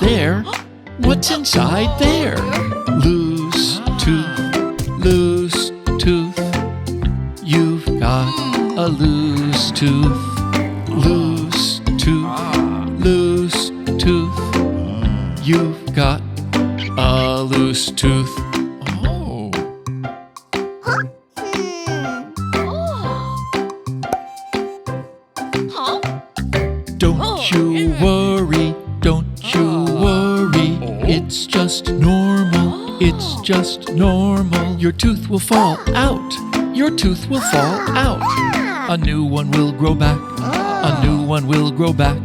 there? What's inside there? Loose tooth, loose tooth. You've got a loose tooth. Loose tooth, loose tooth. You've got a loose tooth. Oh. Don't you worry, don't you worry. It's just normal, it's just normal. Your tooth will fall out, your tooth will fall out. A new one will grow back, a new one will grow back.